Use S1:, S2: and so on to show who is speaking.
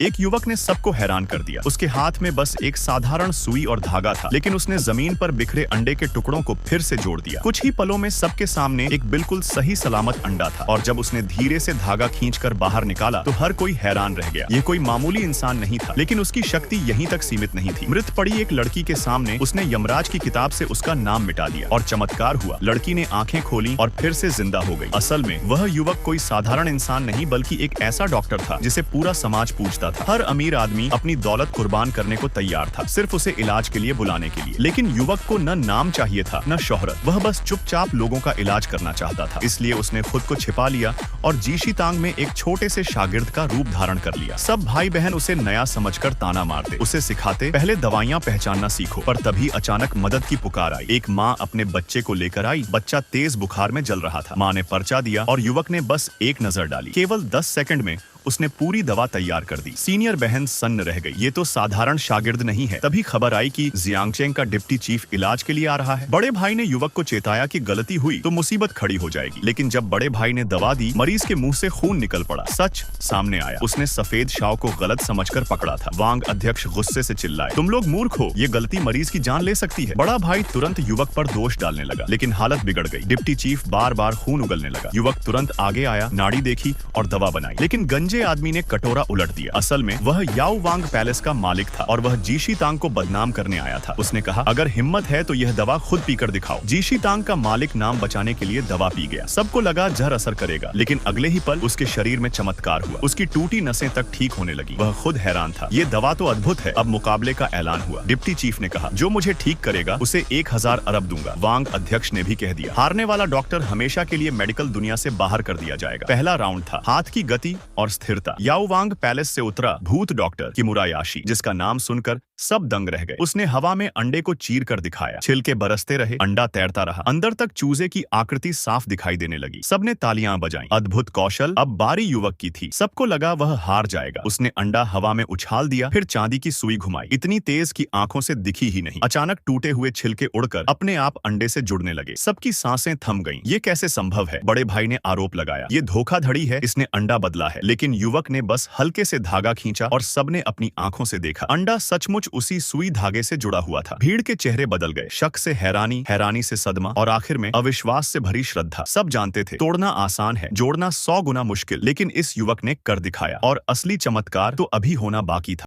S1: एक युवक ने सबको हैरान कर दिया। उसके हाथ में बस एक साधारण सुई और धागा था, लेकिन उसने जमीन पर बिखरे अंडे के टुकड़ों को फिर से जोड़ दिया। कुछ ही पलों में सबके सामने एक बिल्कुल सही सलामत अंडा था, और जब उसने धीरे से धागा खींचकर बाहर निकाला तो हर कोई हैरान रह गया। ये कोई मामूली इंसान नहीं था, लेकिन उसकी शक्ति यहीं तक सीमित नहीं थी। मृत पड़ी एक लड़की के सामने उसने यमराज की किताब से उसका नाम मिटा दिया, और चमत्कार हुआ। लड़की ने आंखें खोली और फिर से जिंदा हो गई। असल में वह युवक कोई साधारण इंसान नहीं, बल्कि एक ऐसा डॉक्टर था जिसे पूरा समाज पूजता था। हर अमीर आदमी अपनी दौलत कुर्बान करने को तैयार था, सिर्फ उसे इलाज के लिए बुलाने के लिए। लेकिन युवक को न नाम चाहिए था, न शोहरत। वह बस चुपचाप लोगों का इलाज करना चाहता था। इसलिए उसने खुद को छिपा लिया और जीशीतांग में एक छोटे से शागिर्द का रूप धारण कर लिया। सब भाई बहन उसे नया समझकर ताना मारते, उसे सिखाते पहले दवाइयाँ पहचानना सीखो। पर तभी अचानक मदद की पुकार आई। एक माँ अपने बच्चे को लेकर आई। बच्चा तेज बुखार में जल रहा था। माँ ने पर्चा दिया और युवक ने बस एक नजर डाली। केवल 10 सेकंड में उसने पूरी दवा तैयार कर दी। सीनियर बहन सन्न रह गई। ये तो साधारण शागिर्द नहीं है। तभी खबर आई कि जियांगचेंग का डिप्टी चीफ इलाज के लिए आ रहा है। बड़े भाई ने युवक को चेताया कि गलती हुई तो मुसीबत खड़ी हो जाएगी। लेकिन जब बड़े भाई ने दवा दी, मरीज के मुंह से खून निकल पड़ा। सच सामने आया। उसने सफेद शाव को गलत समझकर पकड़ा था। वांग अध्यक्ष गुस्से से चिल्लाए, तुम लोग मूर्ख हो, ये गलती मरीज की जान ले सकती है। बड़ा भाई तुरंत युवक पर दोष डालने लगा, लेकिन हालत बिगड़ गई। डिप्टी चीफ बार बार खून उगलने लगा। युवक तुरंत आगे आया, नाड़ी देखी और दवा बनाई। लेकिन गंजे आदमी ने कटोरा उलट दिया। असल में वह याओ वांग पैलेस का मालिक था, और वह जीशीतांग को बदनाम करने आया था। उसने कहा, अगर हिम्मत है तो यह दवा खुद पीकर दिखाओ। जीशीतांग का मालिक नाम बचाने के लिए दवा पी गया। सबको लगा जहर असर करेगा, लेकिन अगले ही पल उसके शरीर में चमत्कार हुआ। उसकी टूटी नसें तक ठीक होने लगी। वह खुद हैरान था। ये दवा तो अद्भुत है। अब मुकाबले का ऐलान हुआ। डिप्टी चीफ ने कहा, जो मुझे ठीक करेगा उसे 1000 अरब दूंगा। वांग अध्यक्ष ने भी कह दिया, हारने वाला डॉक्टर हमेशा के लिए मेडिकल दुनिया से बाहर कर दिया जाएगा। पहला राउंड था हाथ की गति और स्थिरता। याओ वांग पैलेस से उतरा भूत डॉक्टर किमुरायाशी, जिसका नाम सुनकर सब दंग रह गए। उसने हवा में अंडे को चीर कर दिखाया। छिलके बरसते रहे, अंडा तैरता रहा। अंदर तक चूजे की आकृति साफ दिखाई देने लगी। सबने तालियां बजाईं। अद्भुत कौशल। अब बारी युवक की थी। सबको लगा वह हार जाएगा। उसने अंडा हवा में उछाल दिया, फिर चांदी की सुई घुमाई, इतनी तेज कि आंखों से दिखी ही नहीं। अचानक टूटे हुए छिलके उड़कर अपने आप अंडे से जुड़ने लगे। सबकी सांसें थम गईं। ये कैसे संभव है? बड़े भाई ने आरोप लगाया, ये धोखाधड़ी है, इसने अंडा बदला है। लेकिन युवक ने बस हल्के से धागा खींचा और सबने अपनी आंखों से देखा। अंडा सचमुच उसी सुई धागे से जुड़ा हुआ था। भीड़ के चेहरे बदल गए। शक से हैरानी, हैरानी से सदमा, और आखिर में अविश्वास से भरी श्रद्धा। सब जानते थे तोड़ना आसान है, जोड़ना 100 गुना मुश्किल। लेकिन इस युवक ने कर दिखाया, और असली चमत्कार तो अभी होना बाकी था।